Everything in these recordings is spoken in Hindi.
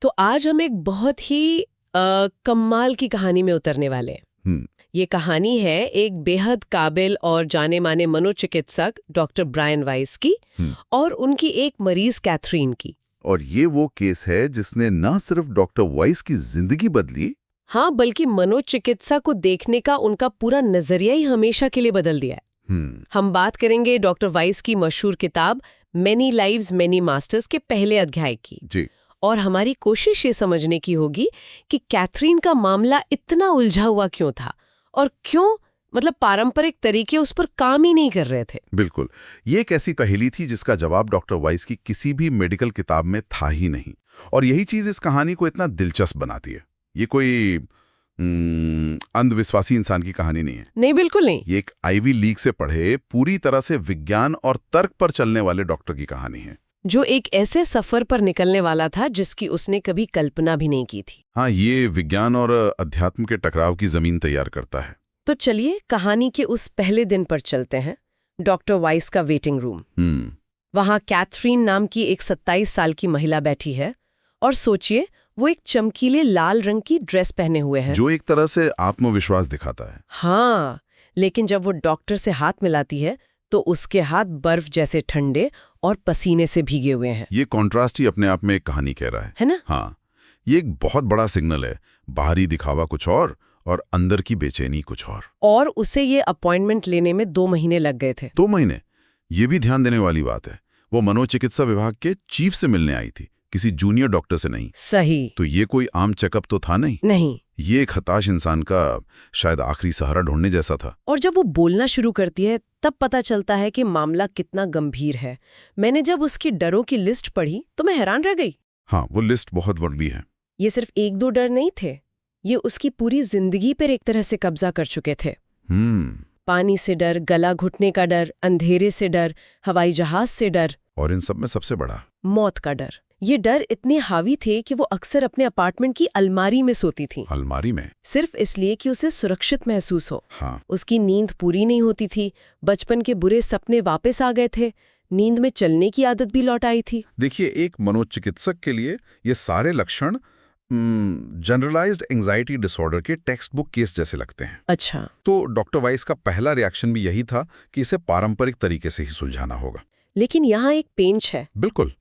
तो आज हम एक बहुत ही कमाल की कहानी में उतरने वाले हैं। ये कहानी है एक बेहद काबिल और जाने माने मनोचिकित्सक डॉक्टर ब्रायन वाइस की और उनकी एक मरीज कैथरीन की। और ये वो केस है जिसने न सिर्फ डॉक्टर वाइस की जिंदगी बदली, हाँ, बल्कि मनोचिकित्सा को देखने का उनका पूरा नजरिया ही हमेशा के लिए बदल दिया है। हम बात करेंगे डॉक्टर वाइस की मशहूर किताब मेनी लाइव्स मेनी मास्टर्स के पहले अध्याय की जी। और हमारी कोशिश ये समझने की होगी कि कैथरीन का मामला इतना उलझा हुआ क्यों था और क्यों पारंपरिक तरीके उस पर काम ही नहीं कर रहे थे। बिल्कुल, ये एक ऐसी पहेली थी जिसका जवाब डॉक्टर वाइस की किसी भी मेडिकल किताब में था ही नहीं, और यही चीज इस कहानी को इतना दिलचस्प बनाती है। ये कोई अंधविश्वासी इंसान की कहानी नहीं है। नहीं, बिल्कुल नहीं। ये एक आईवी लीग से पढ़े, पूरी तरह से विज्ञान और तर्क पर चलने वाले डॉक्टर की कहानी है, जो एक ऐसे सफर पर निकलने वाला था जिसकी उसने कभी कल्पना भी नहीं की थी। हाँ, ये विज्ञान और अध्यात्म के टकराव की जमीन तैयार करता है। तो चलिए कहानी के उस पहले दिन पर चलते हैं, डॉक्टर वाइस का वेटिंग रूम। वहां कैथरीन नाम की एक 27 साल की महिला बैठी है और सोचिए, वो एक चमकीले लाल रंग की ड्रेस पहने हुए है, जो एक तरह से आत्मविश्वास दिखाता है। हाँ, लेकिन जब वो डॉक्टर से हाथ मिलाती है तो उसके हाथ बर्फ जैसे ठंडे और पसीने से भीगे हुए हैं। ये कॉन्ट्रास्ट ही अपने आप में एक कहानी कह रहा है ना? हाँ, ये एक बहुत बड़ा सिग्नल है। बाहरी दिखावा कुछ और अंदर की बेचैनी कुछ और। और उसे ये अपॉइंटमेंट लेने में 2 महीने लग गए थे। 2 महीने? ये भी ध्यान देने वाली बात है। वो मनोचिकित्सा विभाग के चीफ से मिलने आई थी, किसी जूनियर डॉक्टर से नहीं। सही। तो ये कोई आम चेकअप तो था नहीं। ये एक हताश इंसान का शायद आखिरी सहारा ढूंढने जैसा था। और जब वो बोलना शुरू करती है तब पता चलता है कि मामला कितना गंभीर है। मैंने जब उसकी डरों की लिस्ट पढ़ी तो मैं हैरान रह गई। हाँ, वो लिस्ट बहुत लंबी है। ये सिर्फ 1-2 डर नहीं थे, ये उसकी पूरी जिंदगी पर एक तरह से कब्जा कर चुके थे। पानी से डर, गला घुटने का डर, अंधेरे से डर, हवाई जहाज से डर, और इन सब में सबसे बड़ा मौत का डर। ये डर इतने हावी थे कि वो अक्सर अपने अपार्टमेंट की अलमारी में सोती थी। अलमारी में? सिर्फ इसलिए कि उसे सुरक्षित महसूस हो। हाँ। उसकी नींद पूरी नहीं होती थी, बचपन के बुरे सपने वापस आ गए थे, नींद में चलने की आदत भी लौट आई थी। देखिए, एक मनोचिकित्सक के लिए ये सारे लक्षण जनरलाइज्ड एंजाइटी डिसऑर्डर के टेक्स्ट बुक केस जैसे लगते हैं। अच्छा। तो डॉक्टर वाइस का पहला रिएक्शन भी यही था कि इसे पारंपरिक तरीके से ही सुलझाना होगा। लेकिन यहाँ एक पेंच है। बिल्कुल।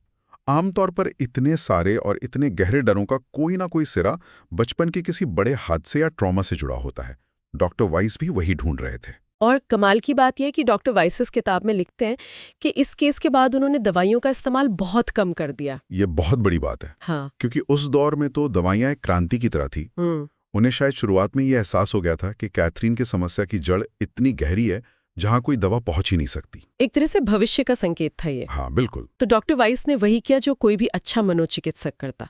आमतौर पर इतने सारे और इतने गहरे डरों का कोई ना कोई सिरा बचपन के किसी बड़े हादसे या ट्रॉमा से जुड़ा होता है। डॉक्टर वाइस भी वही ढूंढ रहे थे। और कमाल की बात यह कि डॉक्टर वाइस इस किताब में लिखते हैं कि इस केस के बाद उन्होंने दवाइयों का इस्तेमाल बहुत कम कर दिया। ये बहुत बड़ी बात है। हाँ। क्योंकि उस दौर में तो दवाइयां एक क्रांति की तरह थी। उन्हें शायद शुरुआत में ये एहसास हो गया था कि कैथरीन की समस्या की जड़ इतनी गहरी है जहां कोई दवा पहुंच ही नहीं सकती। एक तरह से भविष्य का संकेत था ये। हाँ, बिल्कुल। तो डॉक्टर वाइस ने वही किया जो कोई भी अच्छा मनोचिकित्सक करता।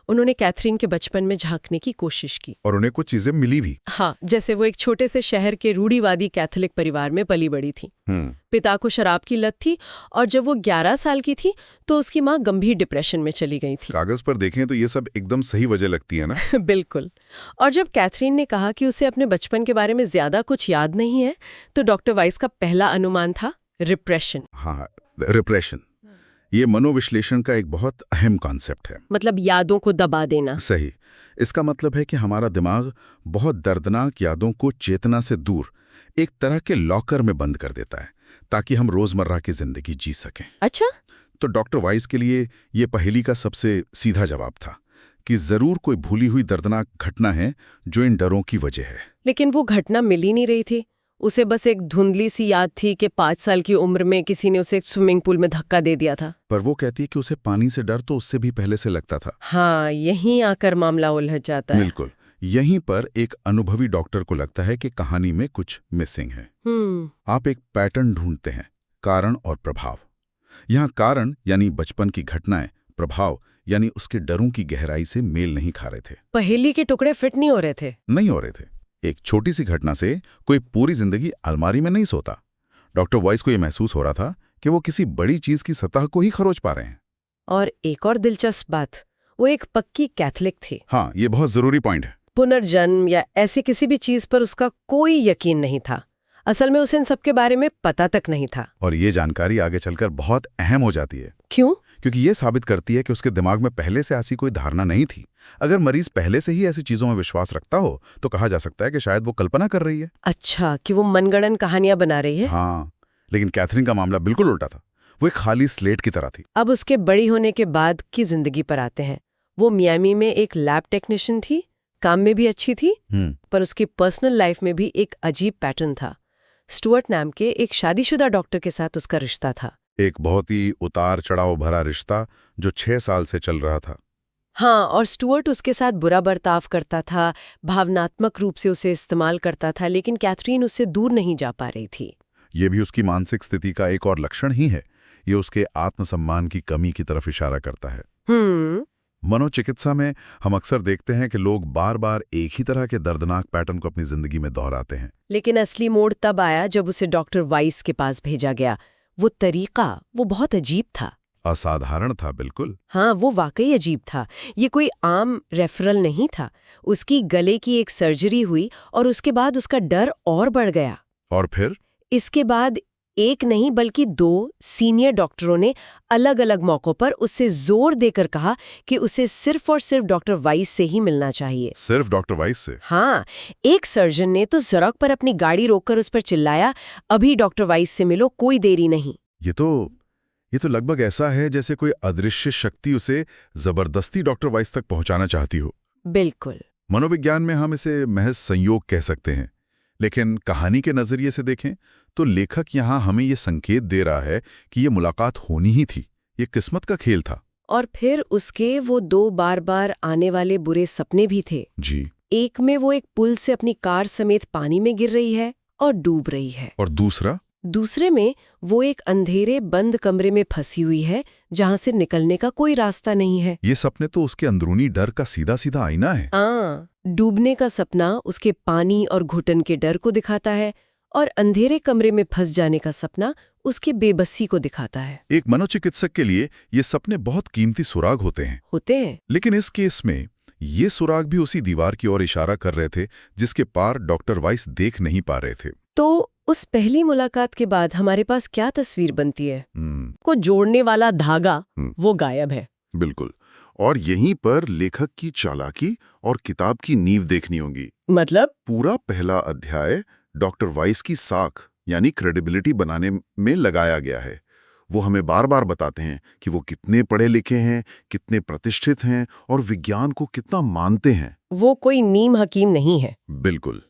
उन्होंने कैथरीन के बचपन में झांकने की कोशिश की। और उन्हें कुछ चीजें मिली भी। हाँ, जैसे वो एक छोटे से शहर के रूढ़िवादी कैथोलिक परिवार में पली बड़ी थी। पिता को शराब की लत थी और जब वो 11 साल की थी तो उसकी माँ गंभीर डिप्रेशन में चली गई थी। कागज पर देखें तो ये सब एकदम सही वजह लगती है ना। बिल्कुल। और जब कैथरीन ने कहा कि उसे अपने बचपन के बारे में ज्यादा कुछ याद नहीं है तो डॉक्टर वाइस का पहला अनुमान था रिप्रेशन। हाँ, रिप्रेशन। ये मनोविश्लेषण का एक बहुत अहम कॉन्सेप्ट है। यादों को दबा देना। सही। इसका मतलब है कि हमारा दिमाग बहुत दर्दनाक यादों को चेतना से दूर एक तरह के लॉकर में बंद कर देता है ताकि हम रोजमर्रा की जिंदगी जी सकें। अच्छा। तो डॉक्टर वाइस के लिए ये पहेली का सबसे सीधा जवाब था कि जरूर कोई भूली हुई दर्दनाक घटना है जो इन डरों की वजह है। लेकिन वो घटना मिल ही नहीं रही थी। उसे बस एक धुंधली सी याद थी कि 5 साल की उम्र में किसी ने उसे एक स्विमिंग पूल में धक्का दे दिया था। पर वो कहती है कि उसे पानी से डर तो उससे भी पहले से लगता था। हाँ, यहीं आकर मामला उलझ जाता है। बिल्कुल। यहीं पर एक अनुभवी डॉक्टर को लगता है कि कहानी में कुछ मिसिंग है। आप एक पैटर्न ढूंढते हैं, कारण और प्रभाव। यहाँ कारण यानी बचपन की घटनाएं, प्रभाव यानी उसके डरों की गहराई से मेल नहीं खा रहे थे। पहेली के टुकड़े फिट नहीं हो रहे थे। एक छोटी सी घटना से कोई पूरी जिंदगी अलमारी में नहीं सोता। डॉक्टर वाइस को यह महसूस हो रहा था कि वो किसी बड़ी चीज की सतह को ही खरोच पा रहे हैं। और एक और दिलचस्प बात, वो एक पक्की कैथोलिक थी। हाँ, ये बहुत जरूरी पॉइंट है। पुनर्जन्म या ऐसी किसी भी चीज पर उसका कोई यकीन नहीं था। असल में उसे इन सब के बारे में पता तक नहीं था। और ये जानकारी आगे चलकर बहुत अहम हो जाती है। क्यों? क्योंकि ये साबित करती है कि उसके दिमाग में पहले से ऐसी कोई धारणा नहीं थी। अगर मरीज पहले से ही ऐसी चीजों में विश्वास रखता हो तो कहा जा सकता है कि शायद वो कल्पना कर रही है। अच्छा, कि वो मनगढ़ंत कहानियां बना रही है। हाँ, लेकिन कैथरीन का मामला बिल्कुल उल्टा था। वो एक खाली स्लेट की तरह थी। अब उसके बड़ी होने के बाद की जिंदगी पर आते हैं। वो मियामी में एक लैब टेक्नीशियन थी, काम में भी अच्छी थी, पर उसकी पर्सनल लाइफ में भी एक अजीब पैटर्न था। स्टुअर्ट नाम के एक शादीशुदा डॉक्टर के साथ उसका रिश्ता था। एक बहुत ही उतार चढ़ाव भरा रिश्ता जो 6 साल से चल रहा था। हाँ, और स्टुअर्ट उसके साथ बुरा बर्ताव करता था, भावनात्मक रूप से उसे इस्तेमाल करता था, लेकिन कैथरीन उससे दूर नहीं जा पा रही थी। ये भी उसकी मानसिक स्थिति का एक और लक्षण ही है। ये उसके आत्मसम्मान की कमी की तरफ इशारा करता है। मनोचिकित्सा में हम अक्सर देखते हैं कि लोग बार बार एक ही तरह के दर्दनाक पैटर्न को अपनी जिंदगी में दोहराते हैं। लेकिन असली मोड़ तब आया जब उसे डॉक्टर वाइस के पास भेजा गया। वो तरीका, वो बहुत अजीब था। असाधारण था, बिल्कुल। हाँ, वो वाकई अजीब था। ये कोई आम रेफरल नहीं था। उसकी गले की एक सर्जरी हुई और उसके बाद उसका डर और बढ़ गया। और फिर इसके बाद एक नहीं बल्कि 2 सीनियर डॉक्टरों ने अलग अलग मौकों पर उससे जोर देकर कहा कि उसे सिर्फ और सिर्फ डॉक्टर वाइस से ही मिलना चाहिए। सिर्फ डॉक्टर वाइस से? हाँ, एक सर्जन ने तो सड़क पर अपनी गाड़ी रोककर उस पर चिल्लाया, अभी डॉक्टर वाइस से मिलो, कोई देरी नहीं। ये तो लगभग ऐसा है जैसे कोई अदृश्य शक्ति उसे जबरदस्ती डॉक्टर वाइस तक पहुंचाना चाहती हो। बिल्कुल। मनोविज्ञान में हम इसे महज संयोग कह सकते हैं, लेकिन कहानी के नजरिए से देखें तो लेखक यहाँ हमें ये संकेत दे रहा है कि ये मुलाकात होनी ही थी। ये किस्मत का खेल था। और फिर उसके वो 2 बार-बार आने वाले बुरे सपने भी थे। जी। एक में वो एक पुल से अपनी कार समेत पानी में गिर रही है और डूब रही है। और दूसरे में वो एक अंधेरे बंद कमरे में फंसी हुई है जहां से निकलने का कोई रास्ता नहीं है। ये सपने तो उसके अंदरूनी डर का सीधा सीधा आईना है। डूबने का सपना उसके पानी और घुटन के डर को दिखाता है और अंधेरे कमरे में फंस जाने का सपना उसके बेबसी को दिखाता है। एक मनोचिकित्सक के लिए ये सपने बहुत कीमती सुराग होते हैं। लेकिन इस केस में ये सुराग भी उसी दीवार की ओर इशारा कर रहे थे जिसके पार डॉक्टर वाइस देख नहीं पा रहे थे। तो उस पहली मुलाकात के बाद हमारे पास क्या तस्वीर बनती है? को जोड़ने वाला धागा वो गायब है। बिल्कुल। और यहीं पर लेखक की चालाकी और किताब की नींव देखनी होगी। मतलब पूरा पहला अध्याय डॉक्टर वाइस की साख यानी क्रेडिबिलिटी बनाने में लगाया गया है। वो हमें बार बार बताते हैं कि वो कितने पढ़े लिखे हैं, कितने प्रतिष्ठित हैं और विज्ञान को कितना मानते हैं। वो कोई नीम हकीम नहीं है। बिल्कुल।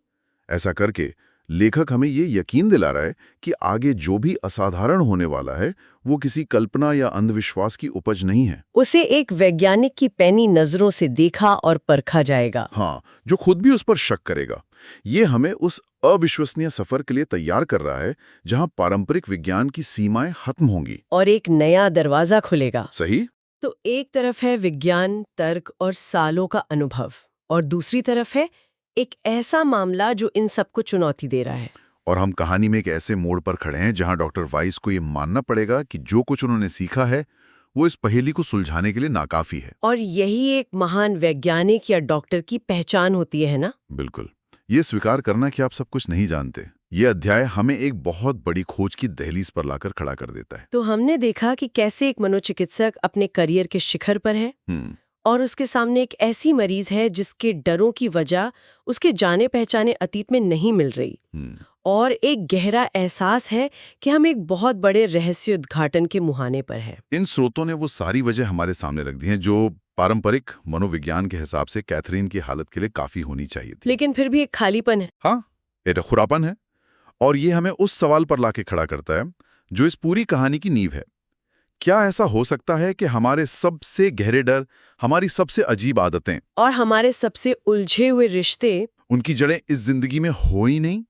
ऐसा करके लेखक हमें ये यकीन दिला रहा है कि आगे जो भी असाधारण होने वाला है वो किसी कल्पना या अंधविश्वास की उपज नहीं है। उसे एक वैज्ञानिक की पैनी नजरों से देखा और परखा जाएगा। हाँ, जो खुद भी उस पर शक करेगा। ये हमें उस अविश्वसनीय सफर के लिए तैयार कर रहा है जहां पारंपरिक विज्ञान की सीमाएं खत्म होंगी और एक नया दरवाजा खुलेगा। सही। तो एक तरफ है विज्ञान, तर्क और सालों का अनुभव, और दूसरी तरफ है एक ऐसा मामला जो इन सबको चुनौती दे रहा है। और हम कहानी में एक ऐसे मोड़ पर खड़े हैं जहां डॉक्टर वाइस को ये मानना पड़ेगा कि जो कुछ उन्होंने सीखा है वो इस पहेली को सुलझाने के लिए नाकाफी है। और यही एक महान वैज्ञानिक या डॉक्टर की पहचान होती है ना? बिल्कुल। ये स्वीकार करना कि आप सब कुछ नहीं जानते। ये अध्याय हमें एक बहुत बड़ी खोज की दहलीज पर लाकर खड़ा कर देता है। तो हमने देखा कि कैसे एक मनोचिकित्सक अपने करियर के शिखर पर है और उसके सामने एक ऐसी मरीज है जिसके डरों की वजह उसके जाने पहचाने अतीत में नहीं मिल रही, और एक गहरा एहसास है कि हम एक बहुत बड़े रहस्य उद्घाटन के मुहाने पर हैं। इन स्रोतों ने वो सारी वजह हमारे सामने रख दी हैं जो पारंपरिक मनोविज्ञान के हिसाब से कैथरीन की हालत के लिए काफी होनी चाहिए थी। लेकिन फिर भी एक खालीपन है। हाँ, एक खुरापन है। और ये हमें उस सवाल पर लाके खड़ा करता है जो इस पूरी कहानी की नींव है। क्या ऐसा हो सकता है कि हमारे सबसे गहरे डर, हमारी सबसे अजीब आदतें और हमारे सबसे उलझे हुए रिश्ते, उनकी जड़ें इस जिंदगी में हो ही नहीं?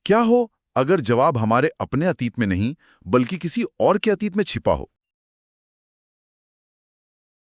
क्या हो अगर जवाब हमारे अपने अतीत में नहीं बल्कि किसी और के अतीत में छिपा हो?